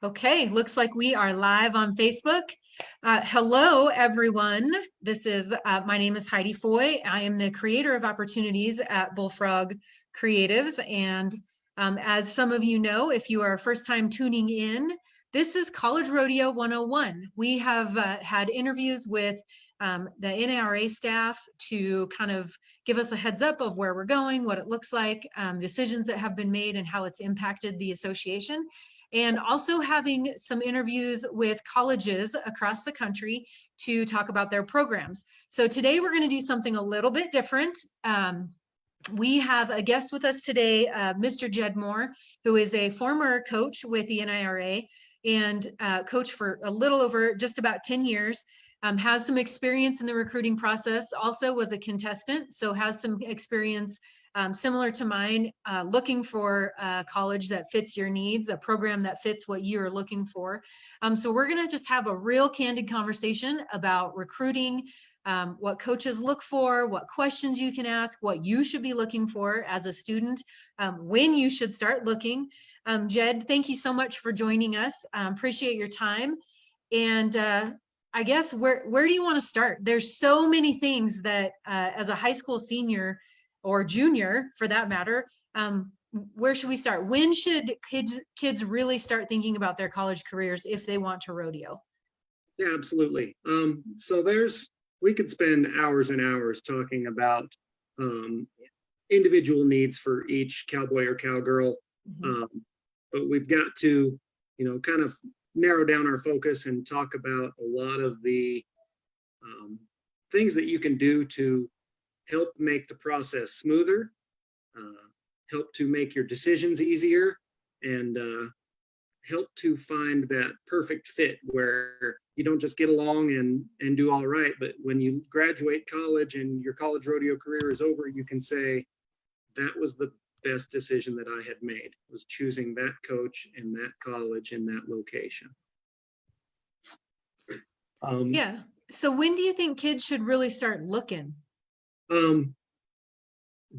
Okay, looks like we are live on Facebook. Hello, everyone. My name is Heidi Foy. I am the creator of opportunities at Bullfrog Creatives. And as some of you know, if you are first time tuning in, this is College Rodeo 101. We have had interviews with the NARA staff to kind of give us a heads up of where we're going, what it looks like, decisions that have been made, and how it's impacted the association. And also having some interviews with colleges across the country to talk about their programs. So today we're going to do something a little bit different. We have a guest with us today, Mr. Jed Moore, who is a former coach with the NIRA and coach for a little over just about 10 years. Has some experience in the recruiting process, also was a contestant, so has some experience similar to mine, looking for a college that fits your needs, a program that fits what you're looking for. So we're gonna just have a real candid conversation about recruiting, what coaches look for, what questions you can ask, what you should be looking for as a student, when you should start looking. Jed, thank you so much for joining us. Appreciate your time. And I guess where do you want to start? There's so many things that as a high school senior or junior for that matter, where should we start? When should kids really start thinking about their college careers if they want to rodeo? Yeah, absolutely. So we could spend hours and hours talking about individual needs for each cowboy or cowgirl. But we've got to, kind of narrow down our focus and talk about a lot of the things that you can do to help make the process smoother, help to make your decisions easier, and help to find that perfect fit where you don't just get along and do all right, but when you graduate college and your college rodeo career is over, you can say, that was the best decision that I had made, was choosing that coach in that college in that location. Yeah. So when do you think kids should really start looking?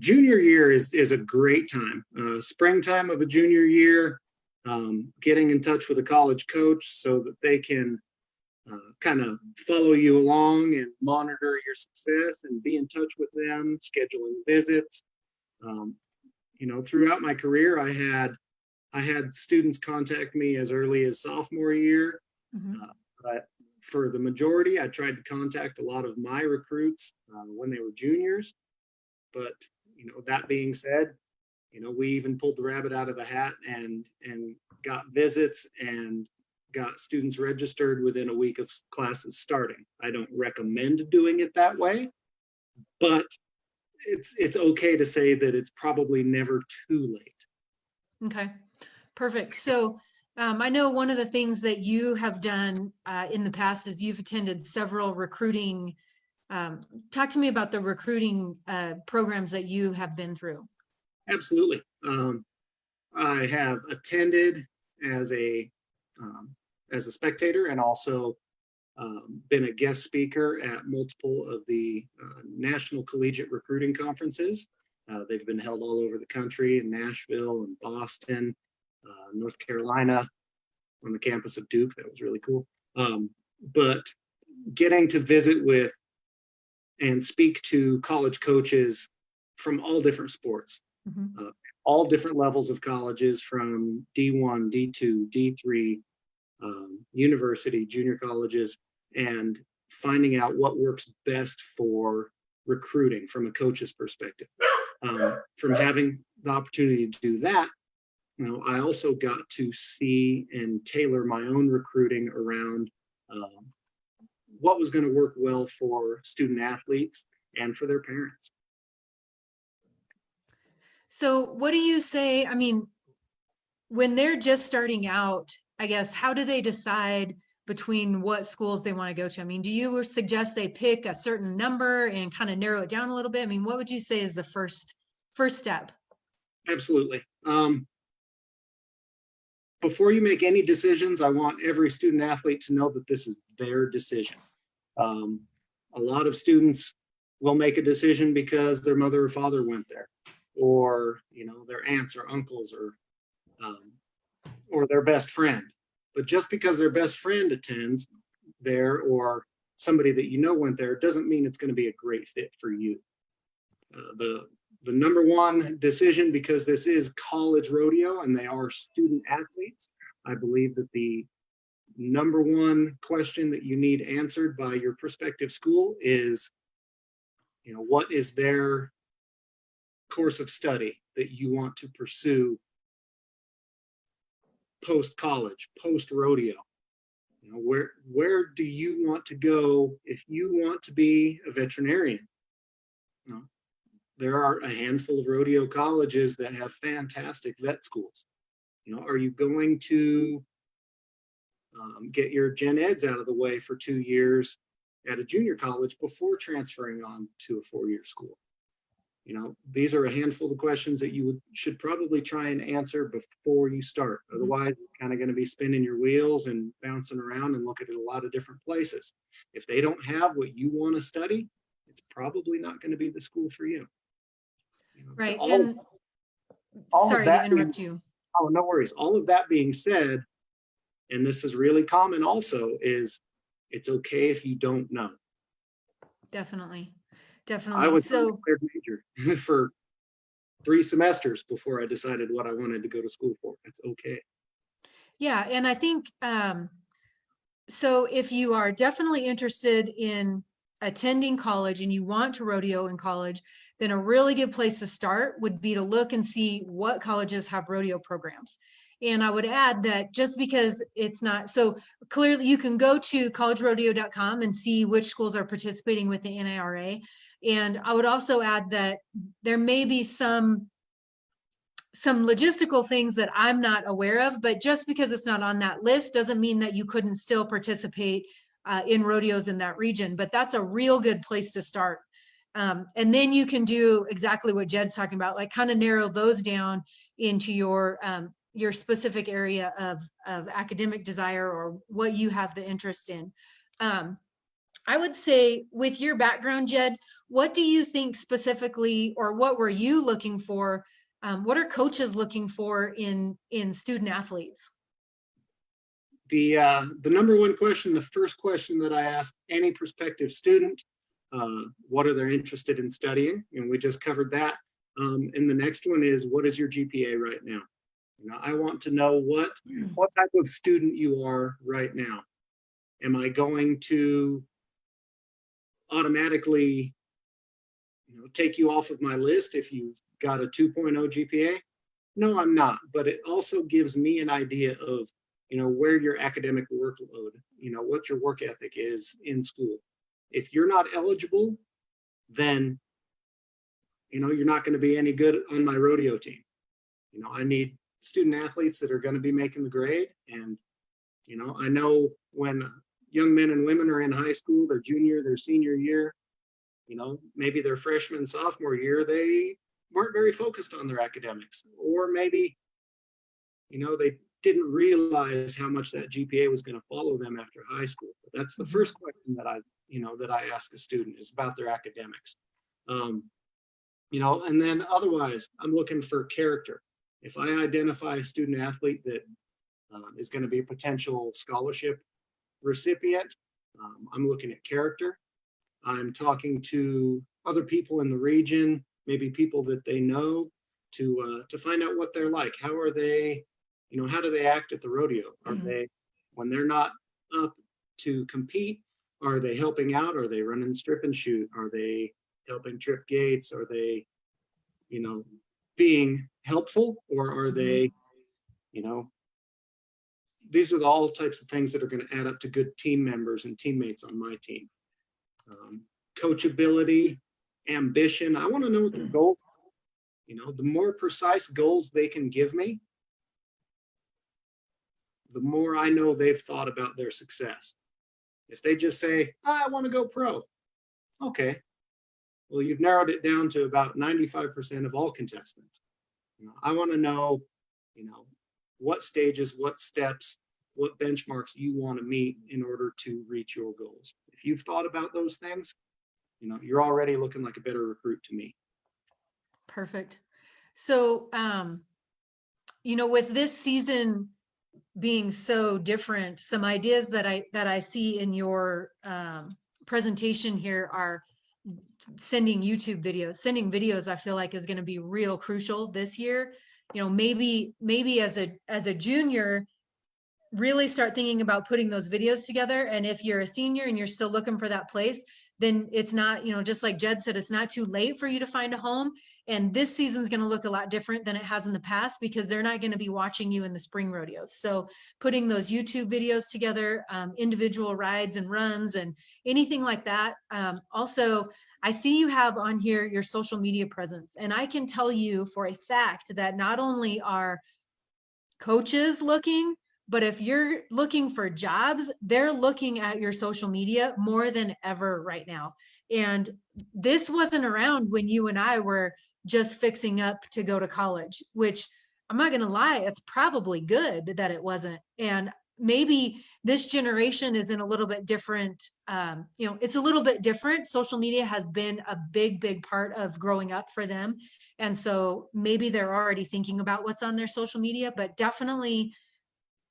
Junior year is a great time. Springtime of a junior year, getting in touch with a college coach so that they can kind of follow you along and monitor your success and be in touch with them, scheduling visits. Throughout my career, I had students contact me as early as sophomore year. But for the majority, I tried to contact a lot of my recruits when they were juniors. But, that being said, we even pulled the rabbit out of the hat and got visits and got students registered within a week of classes starting. I don't recommend doing it that way, but it's okay to say that it's probably never too late. Okay, perfect. So I know one of the things that you have done in the past is you've attended several recruiting. Talk to me about the recruiting programs that you have been through. Absolutely. I have attended as a spectator and also been a guest speaker at multiple of the national collegiate recruiting conferences. They've been held all over the country, in Nashville and Boston, North Carolina, on the campus of Duke. That was really cool. But getting to visit with and speak to college coaches from all different sports, all different levels of colleges, from D1, D2, D3, university, junior colleges, and finding out what works best for recruiting from a coach's perspective. From having the opportunity to do that, I also got to see and tailor my own recruiting around what was going to work well for student athletes and for their parents. So what do you say? I mean, when they're just starting out, I guess, how do they decide between what schools they want to go to? I mean, do you suggest they pick a certain number and kind of narrow it down a little bit? I mean, what would you say is the first step? Absolutely. Before you make any decisions, I want every student athlete to know that this is their decision. A lot of students will make a decision because their mother or father went there, or their aunts or uncles, or their best friend. But just because their best friend attends there or somebody that you know went there doesn't mean it's going to be a great fit for you. The number one decision, because this is college rodeo and they are student athletes, I believe that the number one question that you need answered by your prospective school is, what is their course of study that you want to pursue post college, post rodeo? Where do you want to go if you want to be a veterinarian? There are a handful of rodeo colleges that have fantastic vet schools. Are you going to get your gen eds out of the way for 2 years at a junior college before transferring on to a 4-year school? These are a handful of questions that you should probably try and answer before you start. Otherwise, you're kind of going to be spinning your wheels and bouncing around and looking at a lot of different places. If they don't have what you want to study, it's probably not going to be the school for you. Right. All Sorry to interrupt you. Oh, no worries. All of that being said, and this is really common also, is it's okay if you don't know. Definitely. I was a declared major for 3 semesters before I decided what I wanted to go to school for. That's okay. Yeah. And I think, so if you are definitely interested in attending college and you want to rodeo in college, then a really good place to start would be to look and see what colleges have rodeo programs. And I would add that just because it's not, so clearly you can go to collegerodeo.com and see which schools are participating with the NARA. And I would also add that there may be some logistical things that I'm not aware of, but just because it's not on that list doesn't mean that you couldn't still participate in rodeos in that region. But that's a real good place to start. And then you can do exactly what Jed's talking about, like kind of narrow those down into your specific area of academic desire or what you have the interest in. I would say with your background, Jed, what do you think specifically, or what were you looking for? What are coaches looking for in student athletes? The number one question, the first question that I ask any prospective student, what are they interested in studying? And we just covered that. And the next one is, what is your GPA right now? I want to know what type of student you are right now. Am I going to automatically take you off of my list if you've got a 2.0 GPA? No, I'm not. But it also gives me an idea of where your academic workload, what your work ethic is in school. If you're not eligible, then you're not going to be any good on my rodeo team. I need student athletes that are going to be making the grade. And I know when young men and women are in high school, their junior, their senior year, maybe their freshman, sophomore year, they weren't very focused on their academics, or maybe they didn't realize how much that GPA was going to follow them after high school. But that's the first question that I ask a student, is about their academics. And then otherwise, I'm looking for character. If I identify a student athlete that is going to be a potential scholarship recipient, I'm looking at character. I'm talking to other people in the region, maybe people that they know, to find out what they're like. How are they? How do they act at the rodeo? Are they, when they're not up to compete, are they helping out? Are they running strip and shoot? Are they helping trip gates? Are they, being helpful? Or are they, these are all types of things that are going to add up to good team members and teammates on my team. Coachability, ambition. I want to know what their goals are. The more precise goals they can give me, the more I know they've thought about their success. If they just say, I want to go pro. Okay. Well, you've narrowed it down to about 95% of all contestants. I want to know, what stages, what steps, what benchmarks you want to meet in order to reach your goals. If you've thought about those things, you're already looking like a better recruit to me. Perfect. So, with this season being so different. Some ideas that I see in your presentation here are sending YouTube videos. Sending videos, I feel like, is going to be real crucial this year. You know, maybe as a junior, really start thinking about putting those videos together. And if you're a senior and you're still looking for that place, then it's not, just like Jed said, it's not too late for you to find a home. And this season's going to look a lot different than it has in the past, because they're not going to be watching you in the spring rodeos. So putting those YouTube videos together, individual rides and runs and anything like that. Also, I see you have on here your social media presence. And I can tell you for a fact that not only are coaches looking, but if you're looking for jobs, they're looking at your social media more than ever right now. And this wasn't around when you and I were just fixing up to go to college, which I'm not going to lie, it's probably good that it wasn't. And maybe this generation is in a little bit different, it's a little bit different. Social media has been a big part of growing up for them. And so maybe they're already thinking about what's on their social media, but definitely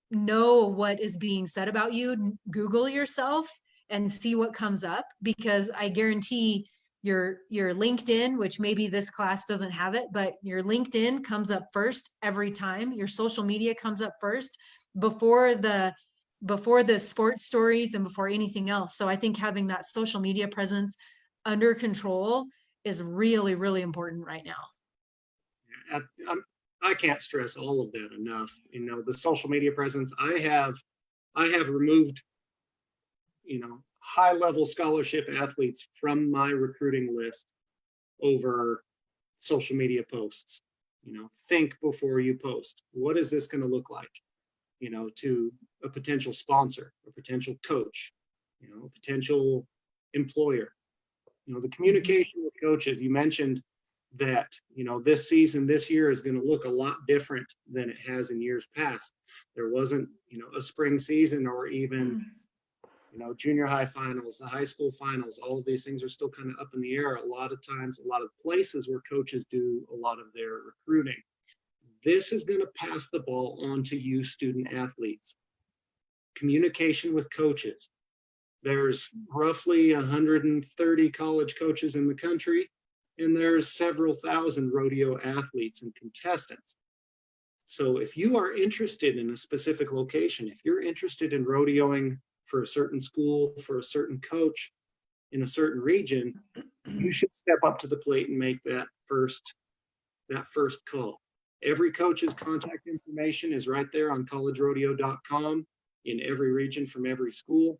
know what is being said about you. Google yourself and see what comes up, because I guarantee your LinkedIn, which maybe this class doesn't have it, but your LinkedIn comes up first every time. Your social media comes up first before the sports stories and before anything else. So I think having that social media presence under control is really, really important right now. I can't stress all of that enough. The social media presence. I have removed, high level scholarship athletes from my recruiting list over social media posts. Think before you post. What is this going to look like? To a potential sponsor, a potential coach, a potential employer. The communication with coaches. You mentioned that this season, this year is going to look a lot different than it has in years past. There wasn't a spring season, or even junior high finals, the high school finals. All of these things are still kind of up in the air a lot of times, a lot of places where coaches do a lot of their recruiting. This is going to pass the ball on to you, student athletes. Communication with coaches. There's roughly 130 college coaches in the country, and there's several thousand rodeo athletes and contestants. So if you are interested in a specific location, if you're interested in rodeoing for a certain school, for a certain coach in a certain region, you should step up to the plate and make that first call. Every coach's contact information is right there on collegerodeo.com in every region from every school.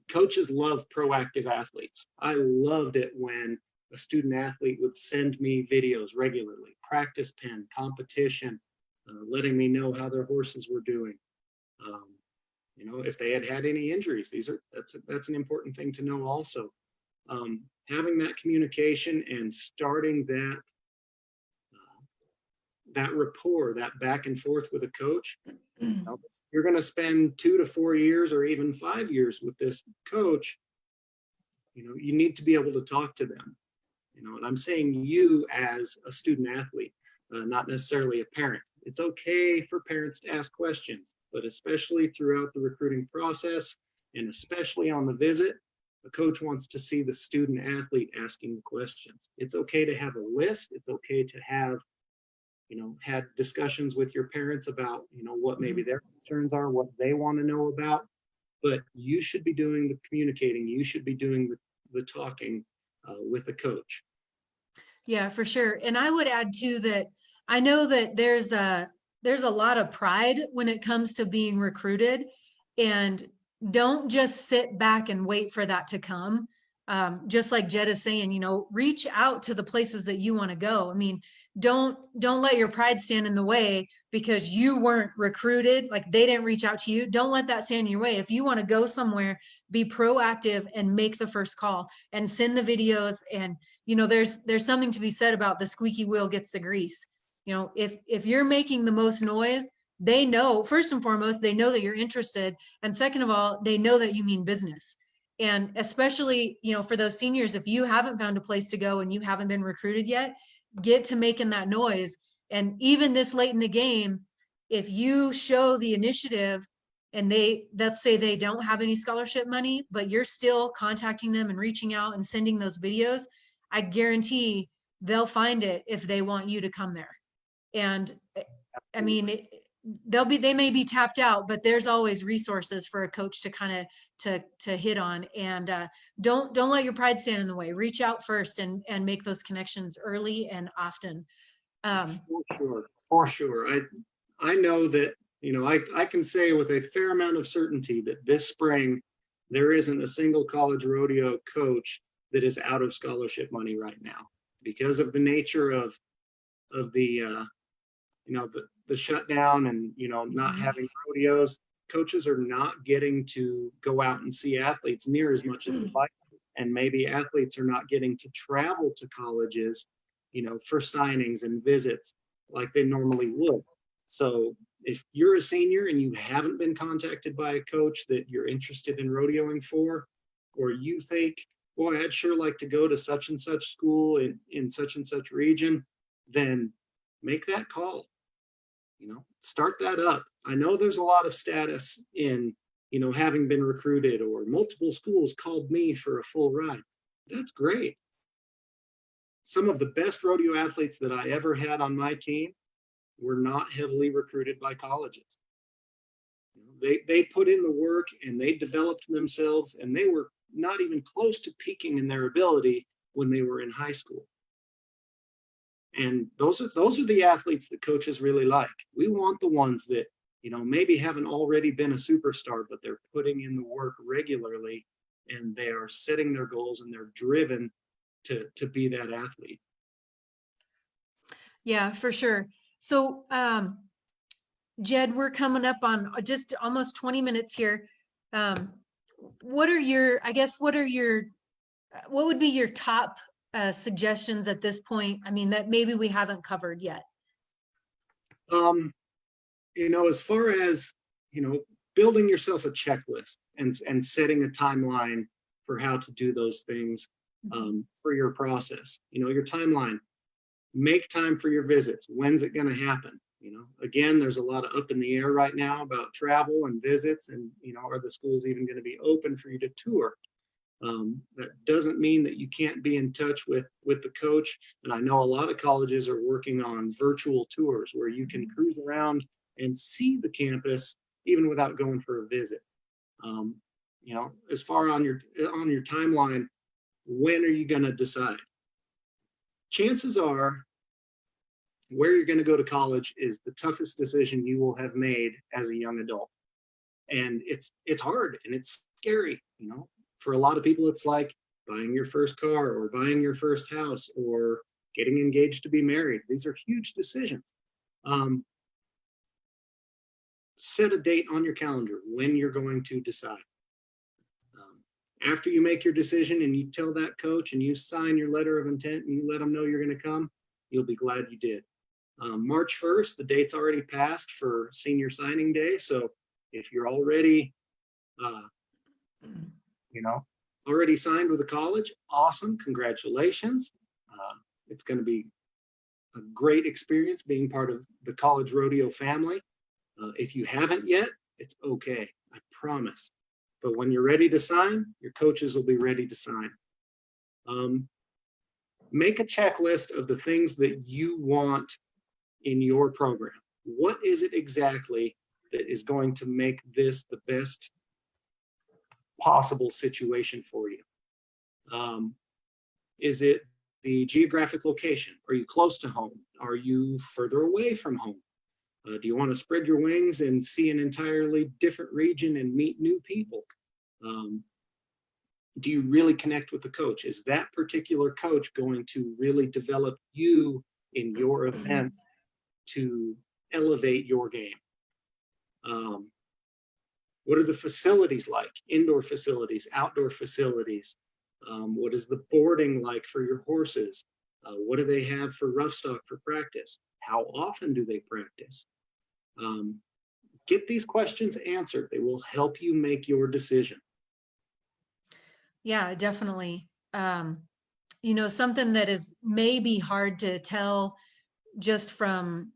Coaches love proactive athletes. I loved it when a student athlete would send me videos regularly, practice pen, competition, letting me know how their horses were doing. If they had any injuries, that's an important thing to know also. Having that communication and starting that rapport, that back and forth with a coach. You're going to spend 2 to 4 years or even 5 years with this coach. You need to be able to talk to them. And I'm saying you as a student athlete, not necessarily a parent. It's okay for parents to ask questions, but especially throughout the recruiting process and especially on the visit, the coach wants to see the student athlete asking the questions. It's okay to have a list. It's okay to have had discussions with your parents about, what maybe their concerns are, what they want to know about, but you should be doing the communicating. You should be doing the talking with the coach. Yeah, for sure. And I would add too that I know that there's a lot of pride when it comes to being recruited, and don't just sit back and wait for that to come. Just like Jed is saying, reach out to the places that you want to go. I mean, don't let your pride stand in the way because you weren't recruited, like they didn't reach out to you. Don't let that stand in your way. If you want to go somewhere, be proactive and make the first call and send the videos. And there's something to be said about the squeaky wheel gets the grease. If you're making the most noise, they know, first and foremost, they know that you're interested, and second of all, they know that you mean business. And especially, for those seniors, if you haven't found a place to go and you haven't been recruited yet, get to making that noise. And even this late in the game, if you show the initiative and let's say they don't have any scholarship money, but you're still contacting them and reaching out and sending those videos, I guarantee they'll find it if they want you to come there. And I mean, they may be tapped out, but there's always resources for a coach to kind of to hit on. And don't let your pride stand in the way. Reach out first and make those connections early and often. For sure. I know that, I can say with a fair amount of certainty that this spring, there isn't a single college rodeo coach that is out of scholarship money right now because of the nature of the, the shutdown and, not having rodeos. Coaches are not getting to go out and see athletes near as much as they'd like. And maybe athletes are not getting to travel to colleges, for signings and visits like they normally would. So if you're a senior and you haven't been contacted by a coach that you're interested in rodeoing for, or you think, boy, I'd sure like to go to such and such school in such and such region, then make that call. Start that up. I know there's a lot of status in, having been recruited, or multiple schools called me for a full ride. That's great. Some of the best rodeo athletes that I ever had on my team were not heavily recruited by colleges. They put in the work and they developed themselves, and they were not even close to peaking in their ability when they were in high school. And those are the athletes that coaches really like. We want the ones that, maybe haven't already been a superstar, but they're putting in the work regularly, and they are setting their goals, and they're driven to be that athlete. Yeah, for sure. So, Jed, we're coming up on just almost 20 minutes here. What would be your top suggestions at this point? I mean, that maybe we haven't covered yet. As far as, building yourself a checklist and setting a timeline for how to do those things, for your process, your timeline, make time for your visits. When's it going to happen? Again, there's a lot of up in the air right now about travel and visits, and, are the schools even going to be open for you to tour? That doesn't mean that you can't be in touch with the coach. And I know a lot of colleges are working on virtual tours where you can cruise around and see the campus even without going for a visit. As far on your timeline, when are you going to decide? Chances are where you're going to go to college is the toughest decision you will have made as a young adult. And it's hard and it's scary, For a lot of people, it's like buying your first car or buying your first house or getting engaged to be married. These are huge decisions. Set a date on your calendar when you're going to decide. After you make your decision and you tell that coach and you sign your letter of intent and you let them know you're going to come, you'll be glad you did. March 1st, the date's already passed for senior signing day. So if you're already already signed with a college, awesome, congratulations. It's going to be a great experience being part of the college rodeo family. If you haven't yet, it's okay, I promise. But when you're ready to sign, your coaches will be ready to sign. Make a checklist of the things that you want in your program. What is it exactly that is going to make this the best possible situation for you? Is it the geographic location? Are you close to home? Are you further away from home? Do you want to spread your wings and see an entirely different region and meet new people? Do you really connect with the coach? Is that particular coach going to really develop you in your events to elevate your game? What are the facilities like? Indoor facilities, outdoor facilities? What is the boarding like for your horses? What do they have for rough stock for practice? How often do they practice? Get these questions answered. They will help you make your decision. Yeah, definitely. Something that is maybe hard to tell just from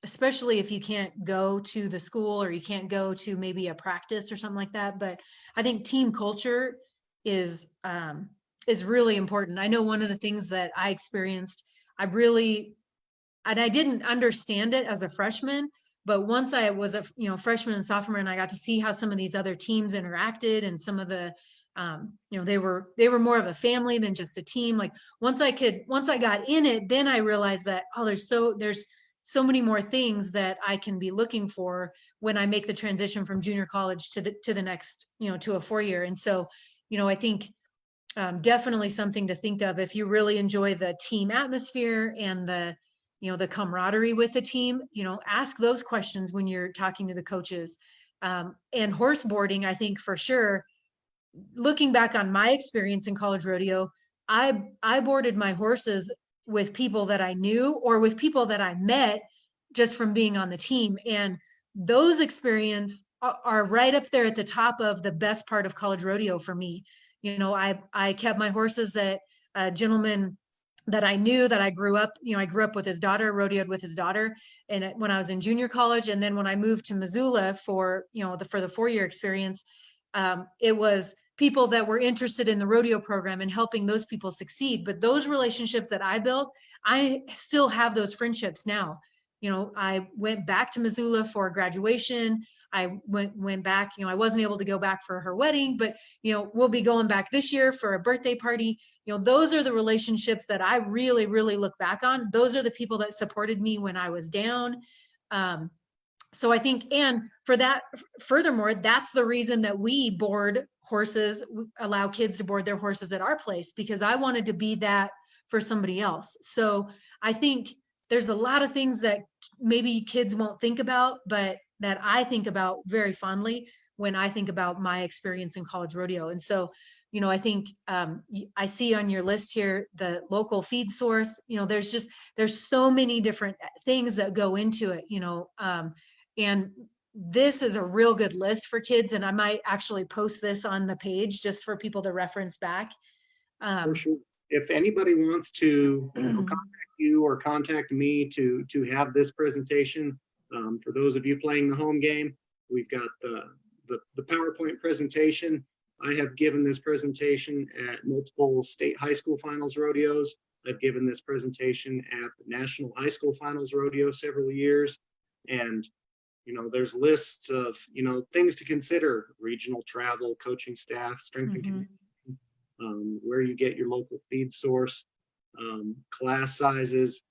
especially if you can't go to the school or you can't go to maybe a practice or something like that. But I think team culture is really important. I know one of the things that I experienced, and I didn't understand it as a freshman, but once I was a freshman and sophomore, and I got to see how some of these other teams interacted, and some of the they were more of a family than just a team. Like once I got in it, then I realized that there's so many more things that I can be looking for when I make the transition from junior college to the next, to a 4-year. And so, I think definitely something to think of if you really enjoy the team atmosphere and the camaraderie with the team. Ask those questions when you're talking to the coaches. And horse boarding, I think for sure, looking back on my experience in college rodeo, I boarded my horses with people that I knew or with people that I met just from being on the team. And those experiences are right up there at the top of the best part of college rodeo for me. I kept my horses at a gentleman that I knew, that I grew up with his daughter, rodeoed with his daughter, and when I was in junior college. And then when I moved to Missoula for the 4-year experience, it was people that were interested in the rodeo program and helping those people succeed. But those relationships that I built, I still have those friendships now. I went back to Missoula for graduation. I went back, I wasn't able to go back for her wedding, but, we'll be going back this year for a birthday party. Those are the relationships that I really, really look back on. Those are the people that supported me when I was down. So I think, and for that, furthermore, that's the reason that we board horses, allow kids to board their horses at our place, because I wanted to be that for somebody else. So I think there's a lot of things that maybe kids won't think about, but that I think about very fondly when I think about my experience in college rodeo. And so, I think I see on your list here the local feed source. There's so many different things that go into it. And this is a real good list for kids, and I might actually post this on the page just for people to reference back. For sure. If anybody wants to contact you or contact me to have this presentation, for those of you playing the home game, we've got the PowerPoint presentation. I have given this presentation at multiple state high school finals rodeos. I've given this presentation at the National High School Finals Rodeo several years. And there's lists of, things to consider: regional travel, coaching staff, strength and conditioning, where you get your local feed source, class sizes.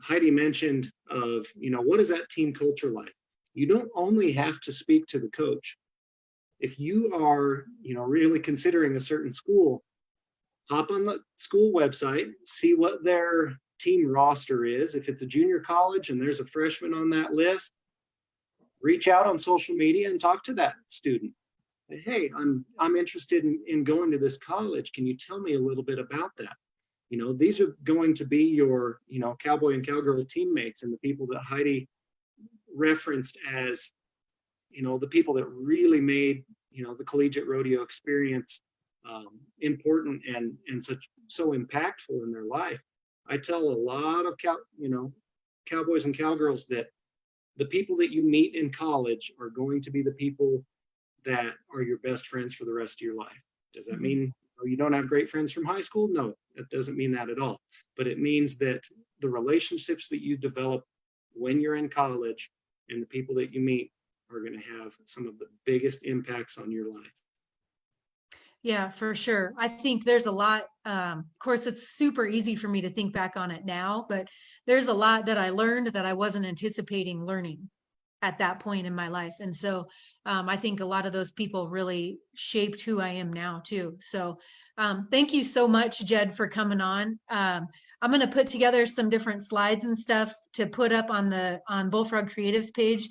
Heidi mentioned what is that team culture like? You don't only have to speak to the coach. If you are, really considering a certain school, hop on the school website, see what their team roster is. If it's a junior college and there's a freshman on that list, reach out on social media and talk to that student. Hey, I'm interested in going to this college. Can you tell me a little bit about that? These are going to be your, cowboy and cowgirl teammates, and the people that Heidi referenced as, the people that really made, the collegiate rodeo experience important and so impactful in their life. I tell a lot of cowboys and cowgirls that the people that you meet in college are going to be the people that are your best friends for the rest of your life. Does that mean you don't have great friends from high school? No, that doesn't mean that at all. But it means that the relationships that you develop when you're in college and the people that you meet are going to have some of the biggest impacts on your life. Yeah, for sure. I think there's a lot, of course, it's super easy for me to think back on it now, but there's a lot that I learned that I wasn't anticipating learning at that point in my life. And so I think a lot of those people really shaped who I am now too. So thank you so much, Jed, for coming on. I'm going to put together some different slides and stuff to put up on Bullfrog Creatives page.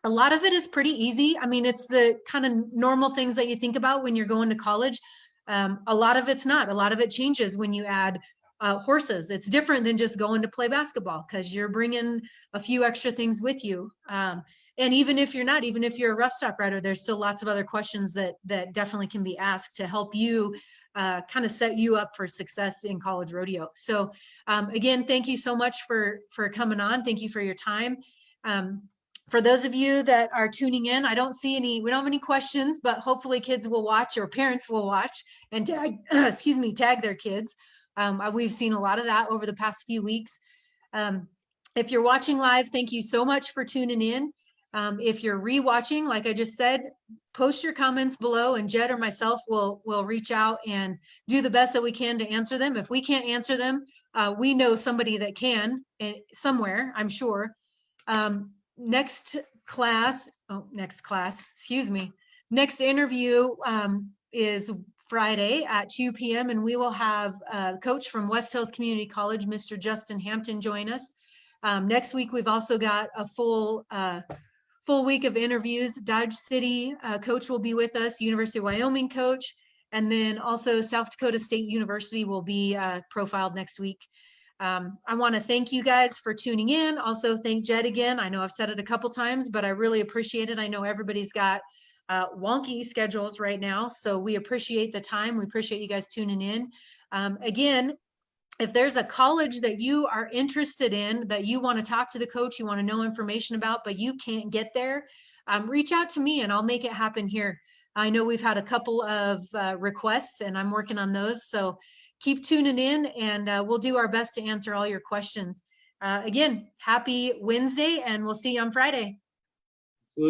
A lot of it is pretty easy. I mean, it's the kind of normal things that you think about when you're going to college. A lot of it's not. A lot of it changes when you add horses. It's different than just going to play basketball because you're bringing a few extra things with you. And even if you're not, even if you're a rough stock rider, there's still lots of other questions that definitely can be asked to help you kind of set you up for success in college rodeo. So again, thank you so much for coming on. Thank you for your time. For those of you that are tuning in, we don't have any questions, but hopefully kids will watch or parents will watch and tag, tag their kids. We've seen a lot of that over the past few weeks. If you're watching live, thank you so much for tuning in. If you're rewatching, like I just said, post your comments below and Jed or myself will reach out and do the best that we can to answer them. If we can't answer them, we know somebody that can somewhere, I'm sure. Next interview is Friday at 2 p.m. and we will have a coach from West Hills Community College, Mr. Justin Hampton, join us. Next week, we've also got a full week of interviews. Dodge City coach will be with us, University of Wyoming coach, and then also South Dakota State University will be profiled next week. I want to thank you guys for tuning in. Also thank Jed again. I know I've said it a couple times, but I really appreciate it. I know everybody's got wonky schedules right now, so we appreciate the time. We appreciate you guys tuning in. Again, if there's a college that you are interested in, that you want to talk to the coach, you want to know information about, but you can't get there, reach out to me and I'll make it happen here. I know we've had a couple of requests and I'm working on those. So keep tuning in and we'll do our best to answer all your questions. Again, happy Wednesday and we'll see you on Friday.